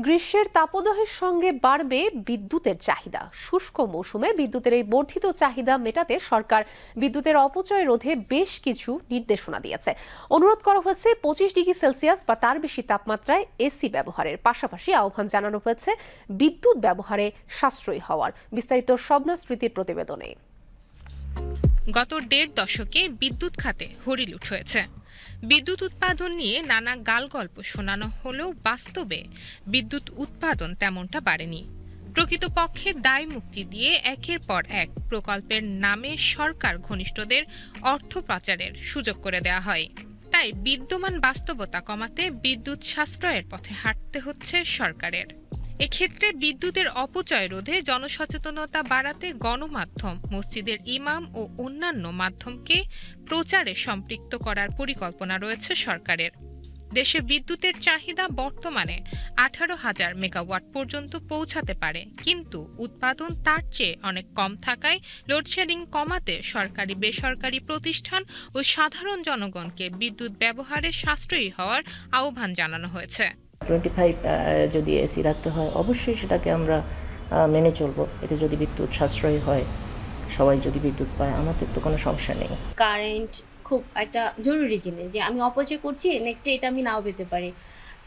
গ্রীষ্মের তাপদাহের সঙ্গে বাড়বে বিদ্যুতের চাহিদা। শুষ্ক মৌসুমে বিদ্যুতের এই বর্ধিত চাহিদা মেটাতে সরকার বিদ্যুতের অপচয় রোধে বেশ কিছু নির্দেশনা দিয়েছে। অনুরোধ করা হয়েছে 25°C বা তার বেশি তাপমাত্রায় এসি ব্যবহারের পাশাপাশি আহ্বান জানানো হয়েছে বিদ্যুৎ ব্যবহারে সাশ্রয়ী হওয়ার। বিস্তারিত শবনা স্মৃতির প্রতিবেদনে। গত 1.5 দশকে বিদ্যুৎ খাতে হরিলুট হয়েছে। বিদ্যুৎ উৎপাদন নিয়ে নানা গালগল্প শোনানো হলেও বাস্তবে বিদ্যুৎ উৎপাদন তেমনটা বাড়েনি। প্রকৃতপক্ষে দায় মুক্তি দিয়ে একের পর এক প্রকল্পের নামে সরকার ঘনিষ্ঠদের অর্থ পাচারের সুযোগ করে দেওয়া হয়। তাই বিদ্যমান বাস্তবতা কমাতে বিদ্যুৎ সাশ্রয়ের পথে হাঁটতে হচ্ছে সরকারের। এক্ষেত্রে বিদ্যুতের অপচয় রোধে জনসচেতনতা বাড়াতে গণমাধ্যম, মসজিদের ইমাম ও অন্যান্য মাধ্যমকে প্রচারে সম্পৃক্ত করার পরিকল্পনা রয়েছে সরকারের। দেশে বিদ্যুতের চাহিদা বর্তমানে 18,000 মেগাওয়াট পর্যন্ত পৌঁছাতে পারে, কিন্তু উৎপাদন তার চেয়ে অনেক কম থাকায় লোডশেডিং কমাতে সরকারি, বেসরকারি প্রতিষ্ঠান ও সাধারণ জনগণকে বিদ্যুৎ ব্যবহারে সাশ্রয়ী হওয়ার আহ্বান জানানো হয়েছে। 25 যদি এসি রাখতে হয়, অবশ্যই সেটাকে আমরা মেনে চলবো। এতে যদি বিদ্যুৎ সাশ্রয়ী হয়, সবাই যদি বিদ্যুৎ পায়, আমাদের তো কোনো সমস্যা নেই। কারেন্ট খুব একটা জরুরি জিনিস, যে আমি অপচয় করছি, নেক্সট ডে এটা আমি নাও পেতে পারি।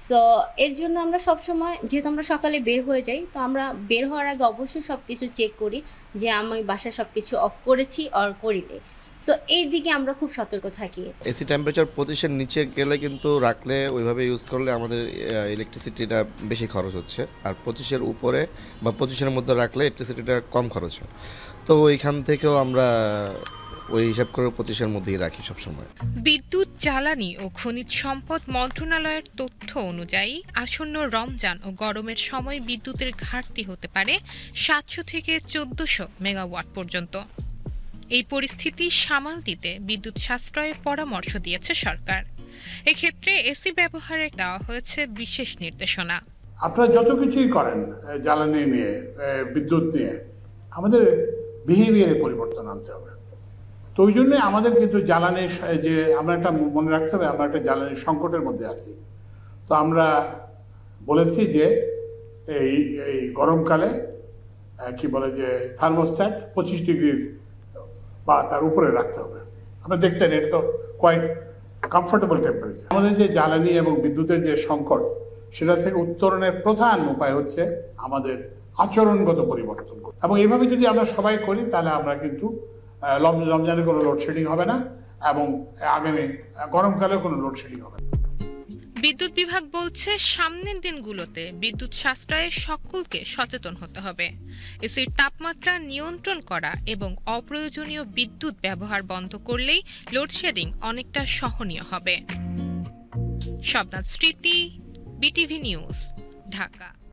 সো এর জন্য আমরা সবসময়, যেহেতু আমরা সকালে বের হয়ে যাই, তো আমরা বের হওয়ার আগে অবশ্যই সব কিছু চেক করি যে আমি বাসায় সব কিছু অফ করেছি আর করিনি। সো এই দিকে আমরা খুব সতর্ক থাকি। এসি টেম্পারেচার 25-এর নিচে গেলে কিন্তু রাখলে, ওইভাবে ইউজ করলে আমাদের ইলেকট্রিসিটিটা বেশি খরচ হচ্ছে, আর 25-এর উপরে বা 25-এর মধ্যে রাখলে ইলেকট্রিসিটিটা কম খরচ হয়। তো ওইখান থেকেও আমরা ওই হিসাব করে 25-এর মধ্যেই রাখি সবসময়। বিদ্যুৎ, জ্বালানি ও খনিজ সম্পদ মন্ত্রণালয়ের তথ্য অনুযায়ী আসন্ন রমজান ও গরমের সময় বিদ্যুতের ঘাটতি হতে পারে 700 থেকে 1400 মেগাওয়াট পর্যন্ত। এই পরিস্থিতি সামাল দিতে বিদ্যুৎ সাশ্রয়ের পরামর্শ দিয়েছে সরকার। এক্ষেত্রে এসি ব্যবহারে দেওয়া হয়েছে বিশেষ নির্দেশনা। আপনারা যত কিছুই করেন জ্বালানি নিয়ে, বিদ্যুৎ নিয়ে, আমাদের বিহেভিয়ারে পরিবর্তন আনতে হবে। তো ওই জন্যই আমাদের কিন্তু জ্বালানির যে আমরা একটা মনে রাখতে হবে, আমরা একটা জ্বালানির সংকটের মধ্যে আছি। তো আমরা বলেছি যে এই গরমকালে কি বলে যে থার্মোস্ট্যাট 25 ডিগ্রি বা তার উপরে রাখতে হবে। আপনারা দেখছেন এটা তো কোয়াইট কমফোর্টেবল টেম্পারেচার। আমাদের যে জ্বালানি এবং বিদ্যুতের যে সংকট, সেটা থেকে উত্তরণের প্রধান উপায় হচ্ছে আমাদের আচরণগত পরিবর্তন করা। এবং এইভাবে যদি আমরা সবাই করি, তাহলে আমরা কিন্তু রমজানে কোনো লোডশেডিং হবে না, এবং আগামী গরমকালেও কোনো লোডশেডিং হবে না। বিদ্যুৎ বিভাগ বলছে, সামনের দিনগুলোতে বিদ্যুৎ সাশ্রয়ে সকলকে সচেতন হতে হবে। এসির তাপমাত্রা নিয়ন্ত্রণ করা এবং অপ্রয়োজনীয় বিদ্যুৎ ব্যবহার বন্ধ করলেই লোডশেডিং অনেকটা সহনীয় হবে। শবনা স্মৃতি, বিটিভি নিউজ, ঢাকা।